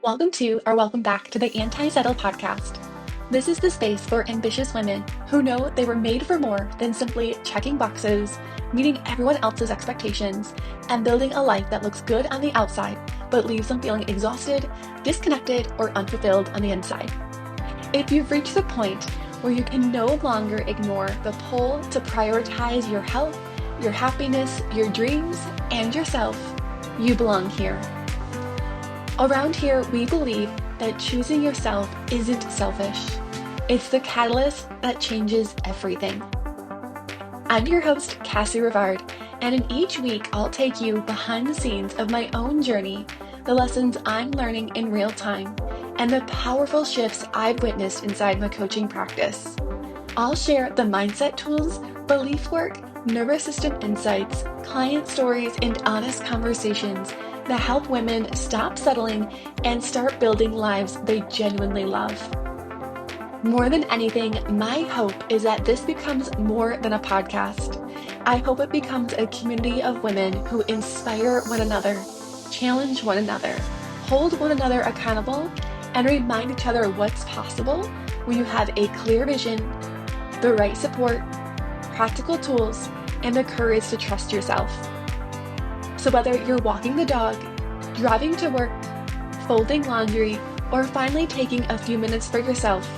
Welcome back to the AntiSettle podcast. This is the space for ambitious women who know they were made for more than simply checking boxes, meeting everyone else's expectations, and building a life that looks good on the outside, but leaves them feeling exhausted, disconnected, or unfulfilled on the inside. If you've reached the point where you can no longer ignore the pull to prioritize your health, your happiness, your dreams, and yourself, you belong here. Around here, we believe that choosing yourself isn't selfish. It's the catalyst that changes everything. I'm your host, Cassie Rivard, and in each week, I'll take you behind the scenes of my own journey, the lessons I'm learning in real time, and the powerful shifts I've witnessed inside my coaching practice. I'll share the mindset tools, belief work, nervous system insights, client stories, and honest conversations that help women stop settling and start building lives they genuinely love. More than anything, my hope is that this becomes more than a podcast. I hope it becomes a community of women who inspire one another, challenge one another, hold one another accountable, and remind each other what's possible when you have a clear vision, the right support, practical tools, and the courage to trust yourself. So whether you're walking the dog, driving to work, folding laundry, or finally taking a few minutes for yourself,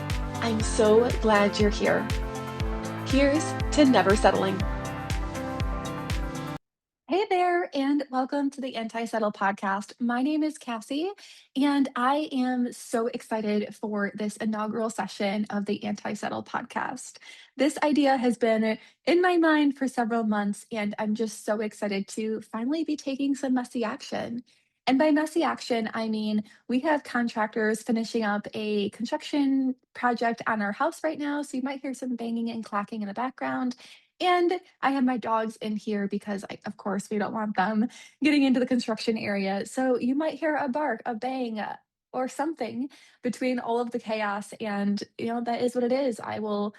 I'm so glad you're here. Here's to never settling. Hey there, and welcome to the AntiSettle podcast. My name is Cassie, and I am so excited for this inaugural session of the AntiSettle podcast. This idea has been in my mind for several months, and I'm just so excited to finally be taking some messy action. And by messy action, I mean we have contractors finishing up a construction project on our house right now, so you might hear some banging and clacking in the background. And I have my dogs in here because, of course, we don't want them getting into the construction area. So you might hear a bark, a bang, or something between all of the chaos. And, that is what it is. I will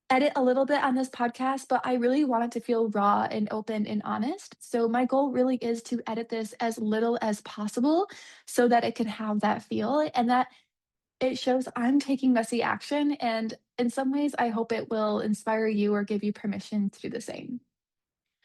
edit a little bit on this podcast, but I really want it to feel raw and open and honest. So my goal really is to edit this as little as possible so that it can have that feel and that it shows I'm taking messy action, and in some ways, I hope it will inspire you or give you permission to do the same.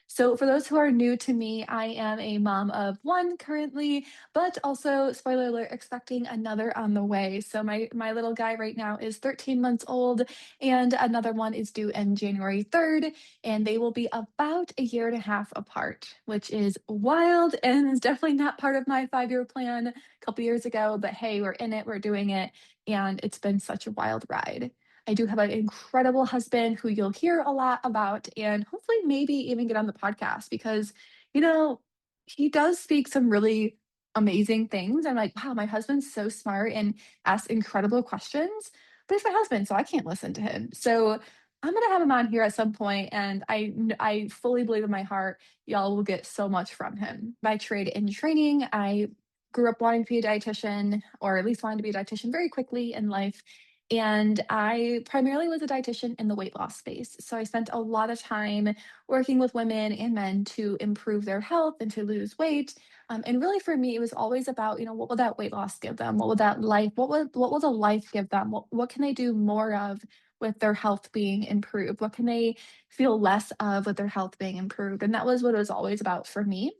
So, for those who are new to me, I am a mom of one currently, but also, spoiler alert, expecting another on the way. So, my little guy right now is 13 months old, and another one is due in January 3rd, and they will be about a year and a half apart, which is wild and is definitely not part of my 5-year plan a couple years ago. But hey, we're in it, we're doing it, and it's been such a wild ride. I do have an incredible husband who you'll hear a lot about and hopefully maybe even get on the podcast because, you know, he does speak some really amazing things. I'm like, wow, my husband's so smart and asks incredible questions, but he's my husband, so I can't listen to him. So I'm gonna have him on here at some point, and I fully believe in my heart y'all will get so much from him. By trade in training, I grew up wanting to be a dietitian, or at least wanting to be a dietitian very quickly in life, and I primarily was a dietitian in the weight loss space. So I spent a lot of time working with women and men to improve their health and to lose weight. And really for me, it was always about, what will that weight loss give them? What will that life, what will the life give them? What can they do more of with their health being improved? What can they feel less of with their health being improved? And that was what it was always about for me.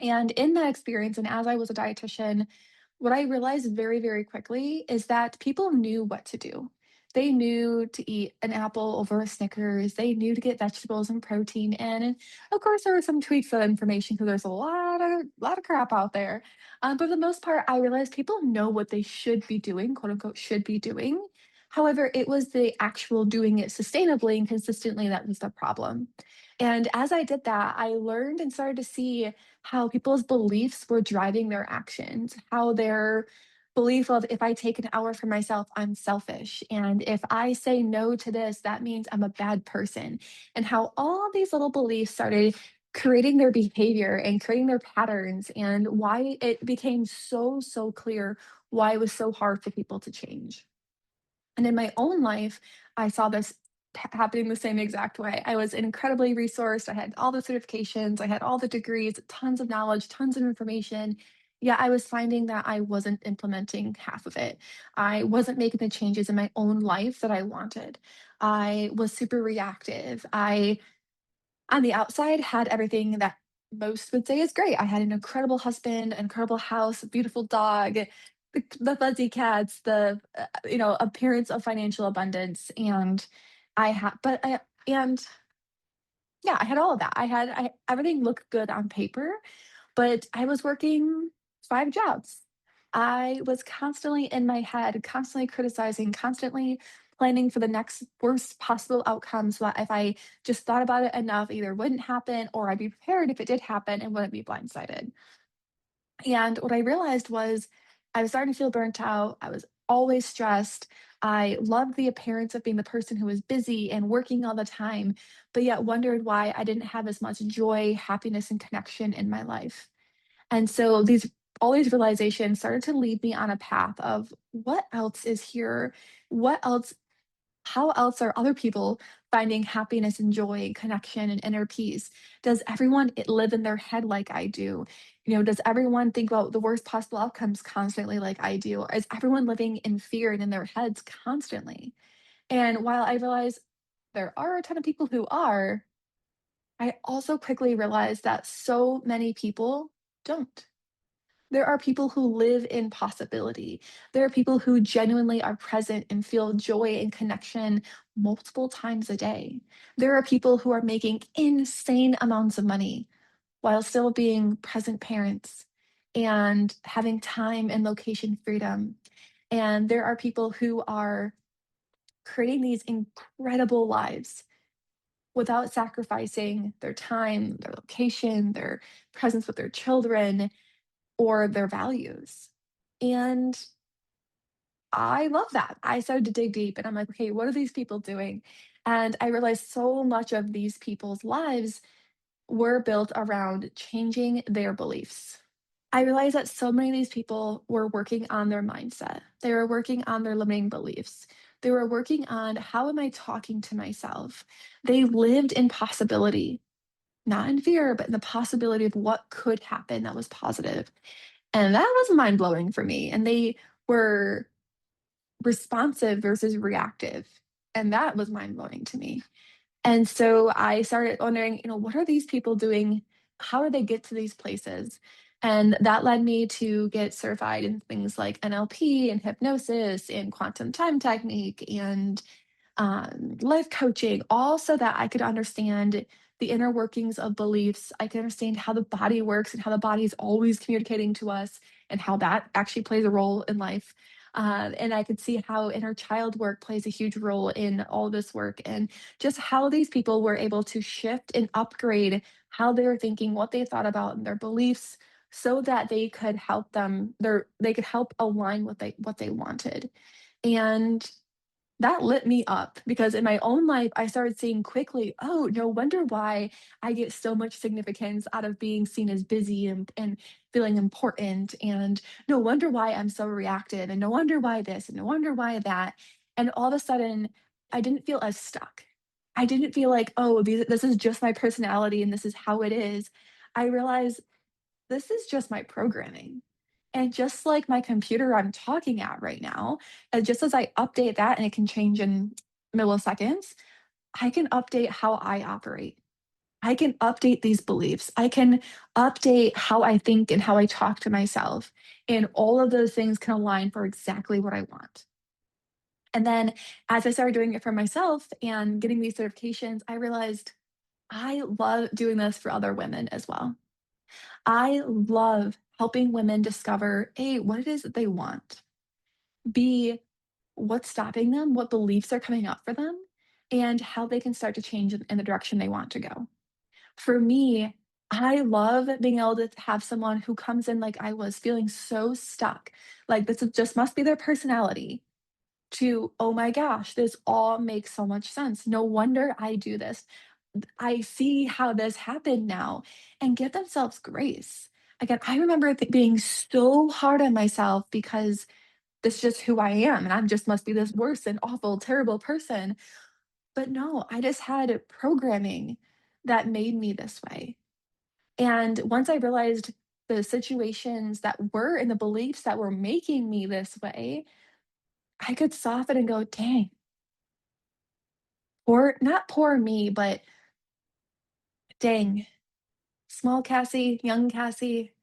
And in that experience, and as I was a dietitian, what I realized very, very quickly is that people knew what to do. They knew to eat an apple over a Snickers. They knew to get vegetables and protein in. And of course, there were some tweaks of information because there's a lot of crap out there. But for the most part, I realized people know what they should be doing, quote unquote, should be doing. However, it was the actual doing it sustainably and consistently that was the problem. And as I did that, I learned and started to see how people's beliefs were driving their actions, how their belief of if I take an hour for myself, I'm selfish. And if I say no to this, that means I'm a bad person. And how all these little beliefs started creating their behavior and creating their patterns, and why it became so, so clear why it was so hard for people to change. And in my own life, I saw this happening the same exact way. I was incredibly resourced. I had all the certifications, I had all the degrees, tons of knowledge, tons of information. Yeah, I was finding that I wasn't implementing half of it. I wasn't making the changes in my own life that I wanted. I was super reactive. I, on the outside, had everything that most would say is great. I had an incredible husband, an incredible house, a beautiful dog, the fuzzy cats, the appearance of financial abundance, and I had, but I and yeah, I had all of that. Everything looked good on paper, but I was working 5 jobs. I was constantly in my head, constantly criticizing, constantly planning for the next worst possible outcome so that if I just thought about it enough, either wouldn't happen or I'd be prepared if it did happen and wouldn't be blindsided. And what I realized was I was starting to feel burnt out. I was always stressed. I loved the appearance of being the person who was busy and working all the time, but yet wondered why I didn't have as much joy, happiness, and connection in my life. And so these all these realizations started to lead me on a path of what else is here? What else How else are other people finding happiness and joy, connection and inner peace? Does everyone live in their head like I do? Does everyone think about the worst possible outcomes constantly like I do? Or is everyone living in fear and in their heads constantly? And while I realize there are a ton of people who are, I also quickly realized that so many people don't. There are people who live in possibility. There are people who genuinely are present and feel joy and connection multiple times a day. There are people who are making insane amounts of money while still being present parents and having time and location freedom. And there are people who are creating these incredible lives without sacrificing their time, their location, their presence with their children, or their values. And I love that. I started to dig deep and I'm like, okay, what are these people doing? And I realized so much of these people's lives were built around changing their beliefs. I realized that so many of these people were working on their mindset. They were working on their limiting beliefs. They were working on how am I talking to myself? They lived in possibility, not in fear, but in the possibility of what could happen that was positive. And that was mind blowing for me. And they were responsive versus reactive. And that was mind blowing to me. And so I started wondering, what are these people doing? How do they get to these places? And that led me to get certified in things like NLP and hypnosis and quantum time technique and life coaching, all so that I could understand the inner workings of beliefs. I could understand how the body works and how the body is always communicating to us and how that actually plays a role in life. And I could see how inner child work plays a huge role in all this work and just how these people were able to shift and upgrade how they were thinking, what they thought about, and their beliefs so that they could help align what they wanted. And that lit me up because in my own life, I started seeing quickly, oh, no wonder why I get so much significance out of being seen as busy and feeling important. And no wonder why I'm so reactive. And no wonder why this and no wonder why that. And all of a sudden, I didn't feel as stuck. I didn't feel like, oh, this is just my personality and this is how it is. I realized this is just my programming. And just like my computer I'm talking at right now, just as I update that and it can change in milliseconds, I can update how I operate. I can update these beliefs. I can update how I think and how I talk to myself. And all of those things can align for exactly what I want. And then as I started doing it for myself and getting these certifications, I realized I love doing this for other women as well. I love helping women discover A, what it is that they want, B, what's stopping them, what beliefs are coming up for them, and how they can start to change in the direction they want to go. For me, I love being able to have someone who comes in like I was feeling so stuck, like just must be their personality, to, oh my gosh, this all makes so much sense. No wonder I do this. I see how this happened now, and give themselves grace. Again, I remember being so hard on myself because this is just who I am, and I just must be this worse and awful, terrible person. But no, I just had programming that made me this way. And once I realized the situations that were and the beliefs that were making me this way, I could soften and go, dang, or not poor me, but dang, small Cassie, young Cassie,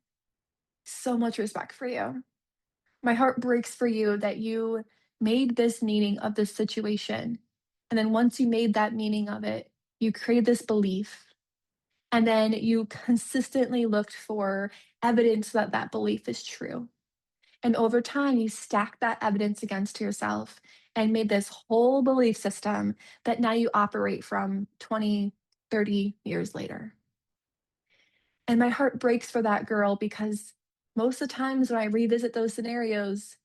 so much respect for you. My heart breaks for you that you made this meaning of this situation. And then once you made that meaning of it, you created this belief. And then you consistently looked for evidence that that belief is true. And over time, you stacked that evidence against yourself and made this whole belief system that now you operate from 20, 30 years later. And my heart breaks for that girl because most of the times when I revisit those scenarios,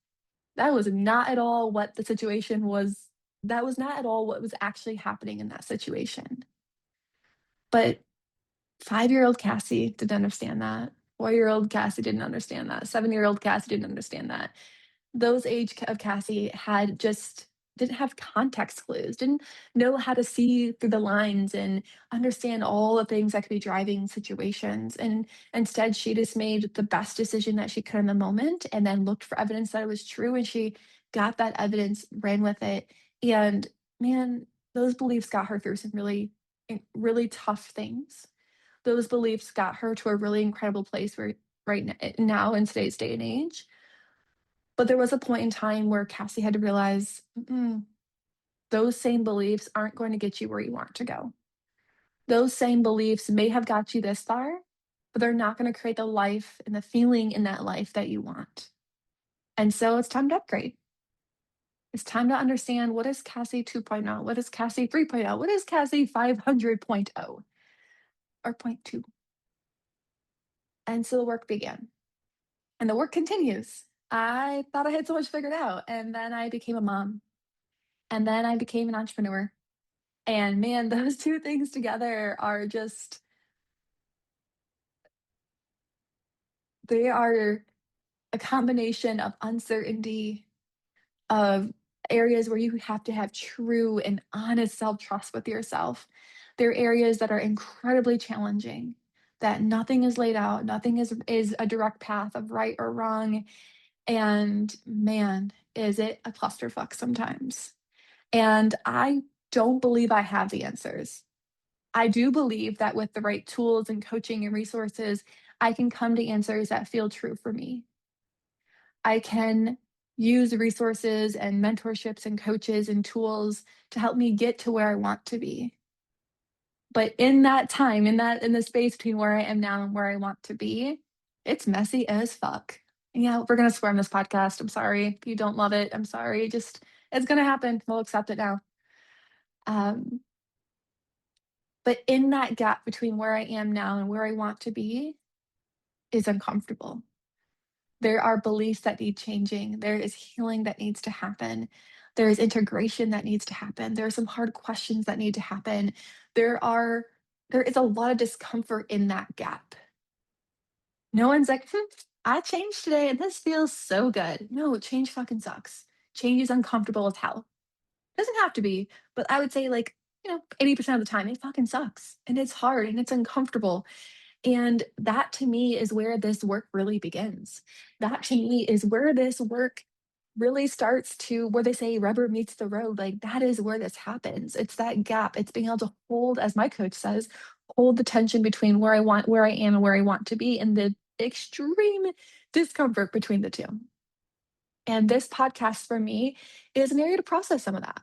that was not at all what the situation was. That was not at all what was actually happening in that situation. But 5-year-old Cassie didn't understand that. 4-year-old Cassie didn't understand that. 7-year-old Cassie didn't understand that. Those age of Cassie had just didn't have context clues, didn't know how to see through the lines and understand all the things that could be driving situations. And instead, she just made the best decision that she could in the moment and then looked for evidence that it was true. And she got that evidence, ran with it. And man, those beliefs got her through some really, really tough things. Those beliefs got her to a really incredible place where now in today's day and age. But there was a point in time where Cassie had to realize, those same beliefs aren't going to get you where you want to go. Those same beliefs may have got you this far, but they're not going to create the life and the feeling in that life that you want. And so it's time to upgrade. It's time to understand, what is Cassie 2.0? What is Cassie 3.0? What is Cassie 500.0 or point 2? And so the work began. And the work continues. I thought I had so much figured out. And then I became a mom. And then I became an entrepreneur. And man, those two things together are just, they are a combination of uncertainty, of areas where you have to have true and honest self-trust with yourself. There are areas that are incredibly challenging, that nothing is laid out, nothing is a direct path of right or wrong. And man, is it a clusterfuck sometimes. And I don't believe I have the answers. I do believe that with the right tools and coaching and resources, I can come to answers that feel true for me. I can use resources and mentorships and coaches and tools to help me get to where I want to be. But in that time, in the space between where I am now and where I want to be, it's messy as fuck. Yeah, we're gonna swear on this podcast. I'm sorry. If you don't love it, I'm sorry. Just it's gonna happen. We'll accept it now. Um, but in that gap between where I am now and where I want to be is uncomfortable. There are beliefs that need changing. There is healing that needs to happen. There is integration that needs to happen. There are some hard questions that need to happen. There are there is a lot of discomfort in that gap. No one's like, I changed today and this feels so good. No, change fucking sucks. Change is uncomfortable as hell. Doesn't have to be, but I would say, like, 80% of the time it fucking sucks and it's hard and it's uncomfortable. And that to me is where this work really begins. That to me is where this work really starts to, where they say rubber meets the road. Like, that is where this happens. It's that gap. It's being able to hold, as my coach says, hold the tension between where I am and where I want to be, and the extreme discomfort between the two. And this podcast for me is an area to process some of that.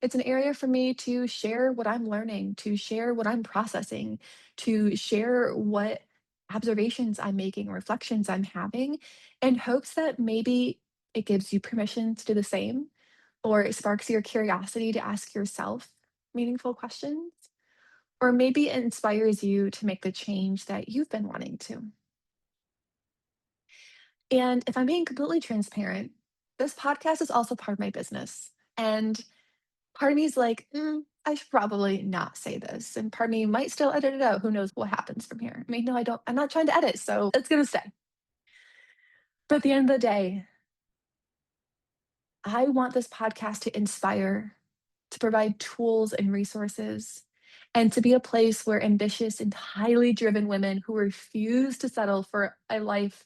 It's an area for me to share what I'm learning, to share what I'm processing, to share what observations I'm making, reflections I'm having, in hopes that maybe it gives you permission to do the same, or it sparks your curiosity to ask yourself meaningful questions, or maybe it inspires you to make the change that you've been wanting to. And if I'm being completely transparent, this podcast is also part of my business. And part of me is like, I should probably not say this. And part of me might still edit it out. Who knows what happens from here? I mean, no, I don't. I'm not trying to edit. So it's going to stay. But at the end of the day, I want this podcast to inspire, to provide tools and resources, and to be a place where ambitious and highly driven women who refuse to settle for a life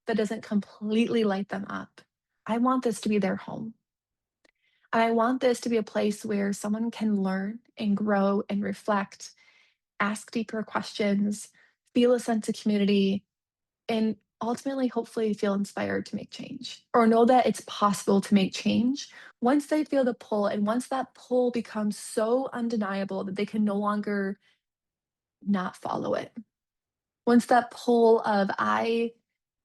that doesn't completely light them up. I want this to be their home. And I want this to be a place where someone can learn and grow and reflect, ask deeper questions, feel a sense of community, and ultimately, hopefully, feel inspired to make change or know that it's possible to make change once they feel the pull. And once that pull becomes so undeniable that they can no longer not follow it. Once that pull of, I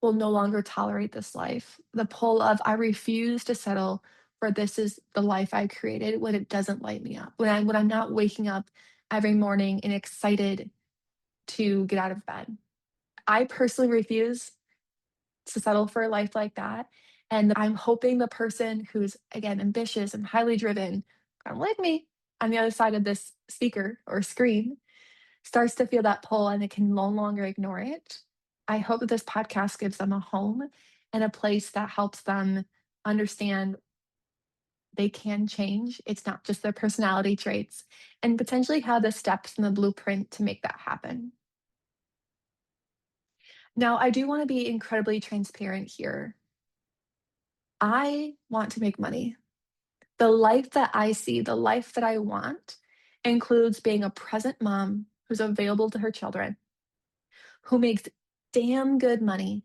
will no longer tolerate this life, the pull of, I refuse to settle for this is the life I created when it doesn't light me up, when I'm not waking up every morning and excited to get out of bed. I personally refuse to settle for a life like that. And I'm hoping the person who's, again, ambitious and highly driven, kind of like me, on the other side of this speaker or screen, starts to feel that pull and they can no longer ignore it. I hope that this podcast gives them a home and a place that helps them understand they can change. It's not just their personality traits, and potentially have the steps and the blueprint to make that happen. Now, I do want to be incredibly transparent here. I want to make money. The life that I see, the life that I want, includes being a present mom who's available to her children, who makes damn good money,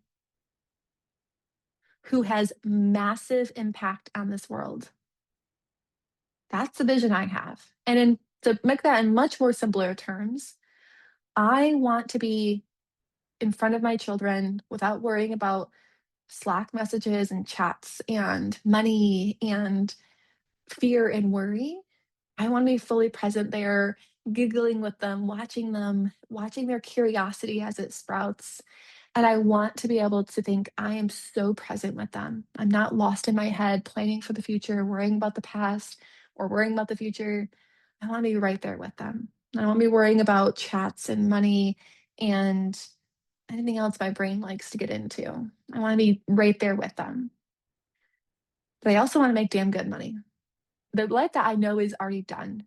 who has massive impact on this world. That's the vision I have. To make that in much more simpler terms, I want to be in front of my children without worrying about Slack messages and chats and money and fear and worry. I want to be fully present there, giggling with them, watching their curiosity as it sprouts. And I want to be able to think I am so present with them. I'm not lost in my head, planning for the future, worrying about the past, or worrying about the future. I want to be right there with them. I don't want to be worrying about chats and money and anything else my brain likes to get into. I want to be right there with them. But I also want to make damn good money. The life that I know is already done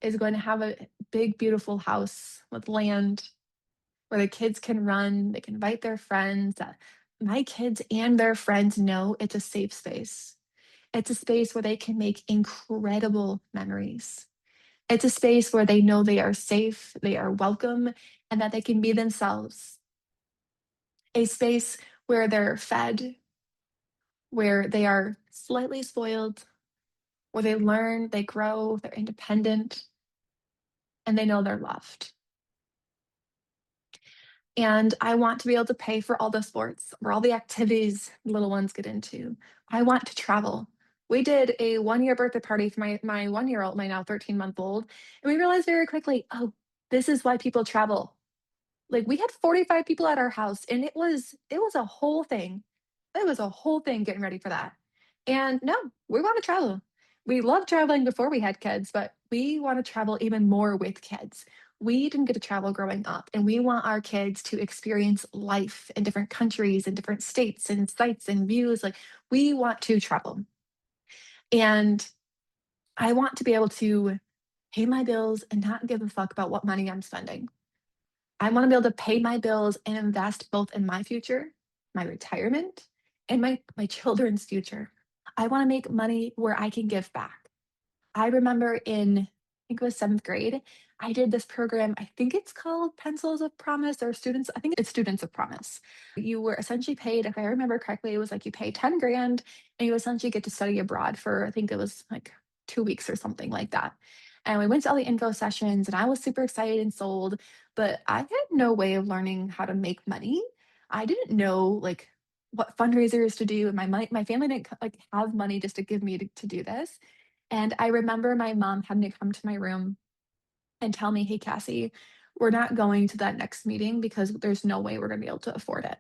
is going to have a big, beautiful house with land where the kids can run, they can invite their friends. That my kids and their friends know it's a safe space. It's a space where they can make incredible memories. It's a space where they know they are safe, they are welcome, and that they can be themselves. A space where they're fed, where they are slightly spoiled, where they learn, they grow, they're independent, and they know they're loved. And I want to be able to pay for all the sports or all the activities little ones get into. I want to travel. We did a 1 year birthday party for my 1 year old, my now 13-month-old, and we realized very quickly, oh, this is why people travel. Like, we had 45 people at our house, and it was a whole thing. It was a whole thing getting ready for that. And no, we want to travel. We loved traveling before we had kids, but we want to travel even more with kids. We didn't get to travel growing up, and we want our kids to experience life in different countries and different states and sights and views. Like, we want to travel. And I want to be able to pay my bills and not give a fuck about what money I'm spending. I want to be able to pay my bills and invest both in my future, my retirement, and my children's future. I want to make money where I can give back. I remember I think it was seventh grade, I did this program. I think it's called Pencils of Promise or Students. I think it's Students of Promise. You were essentially paid, if I remember correctly, it was like you pay 10 grand and you essentially get to study abroad for, I think it was like 2 weeks or something like that. And we went to all the info sessions and I was super excited and sold, but I had no way of learning how to make money. I didn't know like what fundraisers to do. And my family didn't like have money just to give me to do this. And I remember my mom having to come to my room and tell me, hey, Cassie, we're not going to that next meeting because there's no way we're going to be able to afford it.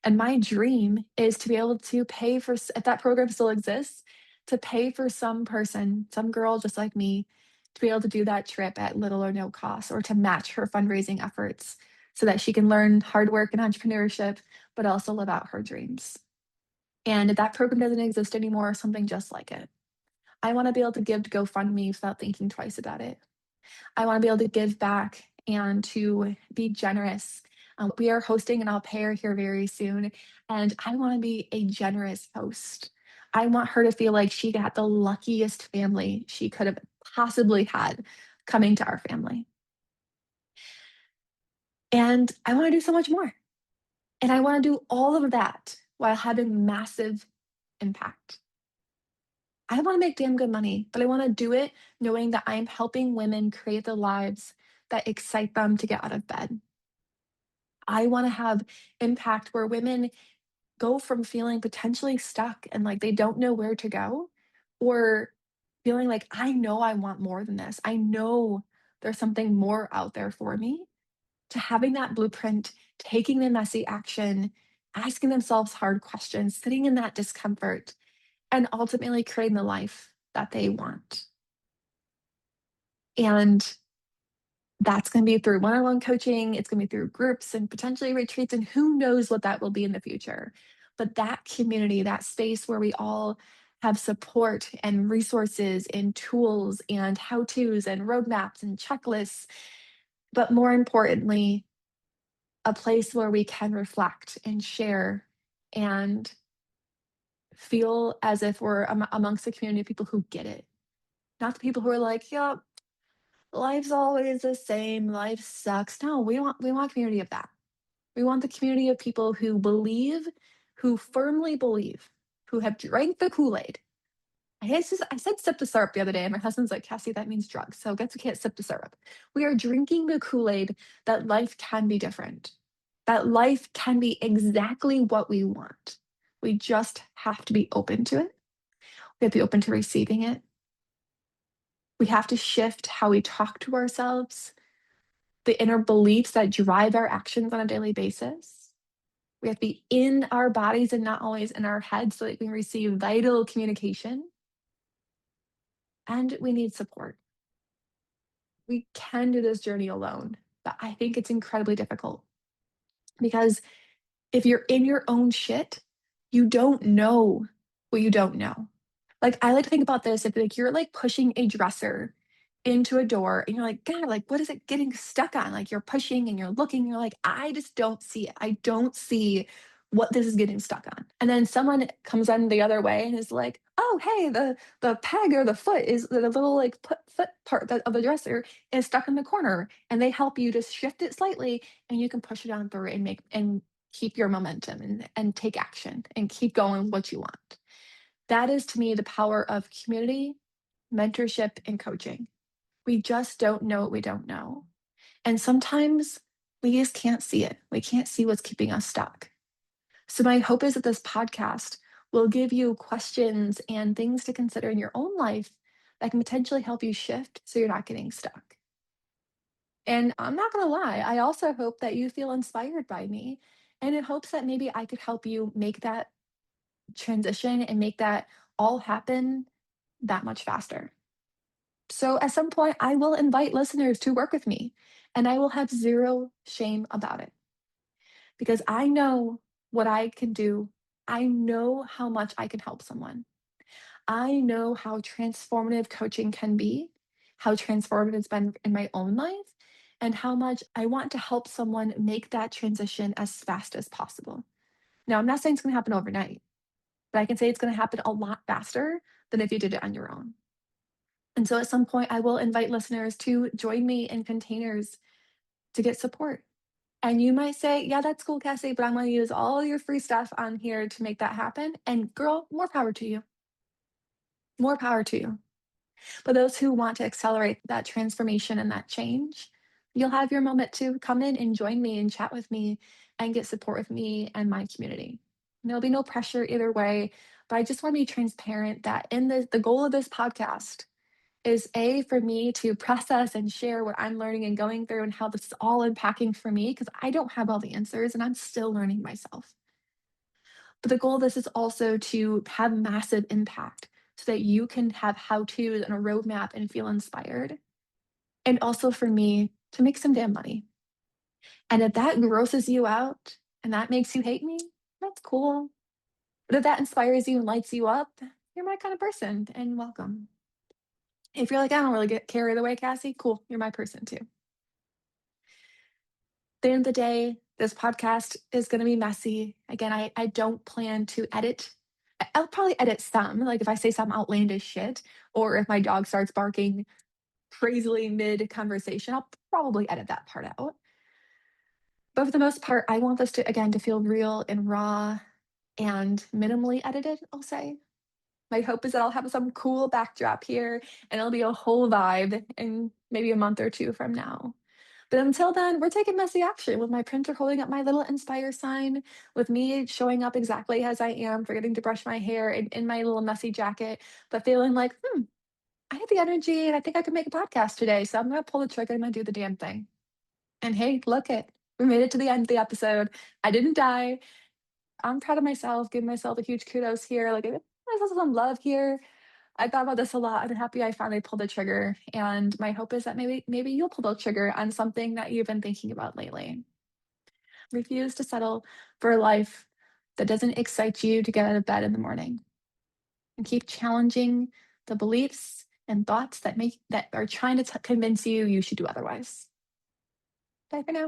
And my dream is to be able to pay for, if that program still exists, to pay for some person, some girl just like me, to be able to do that trip at little or no cost, or to match her fundraising efforts so that she can learn hard work and entrepreneurship, but also live out her dreams. And if that program doesn't exist anymore, something just like it. I want to be able to give to GoFundMe without thinking twice about it. I want to be able to give back and to be generous. We are hosting an au pair here very soon, and I want to be a generous host. I want her to feel like she got the luckiest family she could have possibly had coming to our family. And I want to do so much more. And I want to do all of that while having massive impact. I want to make damn good money, but I want to do it knowing that I'm helping women create the lives that excite them to get out of bed. I want to have impact where women go from feeling potentially stuck and like they don't know where to go, or feeling like, I know I want more than this. I know there's something more out there for me, to having that blueprint, taking the messy action, asking themselves hard questions, sitting in that discomfort, and ultimately creating the life that they want. And that's going to be through one-on-one coaching. It's going to be through groups and potentially retreats, and who knows what that will be in the future. But that community, that space where we all have support and resources and tools and how-tos and roadmaps and checklists, but more importantly, a place where we can reflect and share and feel as if we're amongst a community of people who get it. Not the people who are like, yeah, life's always the same, life sucks. No, we want a community of that. We want the community of people who believe, who firmly believe, who have drank the Kool-Aid. I said sip the syrup the other day, and my husband's like, Cassie, that means drugs. So I guess we can't sip the syrup. We are drinking the Kool-Aid that life can be different, that life can be exactly what we want. We just have to be open to it. We have to be open to receiving it. We have to shift how we talk to ourselves, the inner beliefs that drive our actions on a daily basis. We have to be in our bodies and not always in our heads so that we can receive vital communication. And we need support. We can do this journey alone, but I think it's incredibly difficult because if you're in your own shit, you don't know what you don't know. Like, I like to think about this if like you're like pushing a dresser into a door and you're like, God, like what is it getting stuck on? Like you're pushing and you're looking, and you're like, I just don't see it. I don't see what this is getting stuck on. And then someone comes in the other way and is like, oh, hey, the peg or the foot is the little like foot part of the dresser is stuck in the corner, and they help you just shift it slightly, and you can push it on through and make and keep your momentum and take action and keep going what you want. That is to me the power of community, mentorship, and coaching. We just don't know what we don't know. And sometimes we just can't see it. We can't see what's keeping us stuck. So, my hope is that this podcast will give you questions and things to consider in your own life that can potentially help you shift so you're not getting stuck. And I'm not going to lie, I also hope that you feel inspired by me, and in hopes that maybe I could help you make that transition and make that all happen that much faster. So at some point, I will invite listeners to work with me, and I will have zero shame about it because I know what I can do. I know how much I can help someone. I know how transformative coaching can be, how transformative it's been in my own life, and how much I want to help someone make that transition as fast as possible. Now, I'm not saying it's going to happen overnight, but I can say it's going to happen a lot faster than if you did it on your own. And so at some point, I will invite listeners to join me in containers to get support. And you might say, yeah, that's cool, Cassie, but I'm going to use all your free stuff on here to make that happen. And girl, more power to you. More power to you. But those who want to accelerate that transformation and that change, you'll have your moment to come in and join me and chat with me and get support with me and my community. There'll be no pressure either way, but I just want to be transparent that in the goal of this podcast is A, for me to process and share what I'm learning and going through and how this is all unpacking for me, because I don't have all the answers and I'm still learning myself. But the goal of this is also to have massive impact so that you can have how-tos and a roadmap and feel inspired. And also for me to make some damn money. And if that grosses you out and that makes you hate me, that's cool. But if that inspires you and lights you up, you're my kind of person, and welcome. If you're like, I don't really get carried away, Cassie, cool, you're my person too. At the end of the day, this podcast is going to be messy. Again, I don't plan to edit. I'll probably edit some, like if I say some outlandish shit, or if my dog starts barking crazily mid conversation, I'll probably edit that part out. But for the most part, I want this to, again, to feel real and raw and minimally edited, I'll say. My hope is that I'll have some cool backdrop here and it'll be a whole vibe in maybe a month or two from now. But until then, we're taking messy action with my printer holding up my little Inspire sign, with me showing up exactly as I am, forgetting to brush my hair in my little messy jacket, but feeling like, I have the energy and I think I could make a podcast today. So I'm going to pull the trigger and I'm going to do the damn thing. And hey, look it. We made it to the end of the episode. I didn't die. I'm proud of myself, giving myself a huge kudos here. Like, I give myself some love here. I thought about this a lot. I'm happy I finally pulled the trigger. And my hope is that maybe you'll pull the trigger on something that you've been thinking about lately. Refuse to settle for a life that doesn't excite you to get out of bed in the morning. And keep challenging the beliefs and thoughts that are trying to convince you should do otherwise. Bye for now.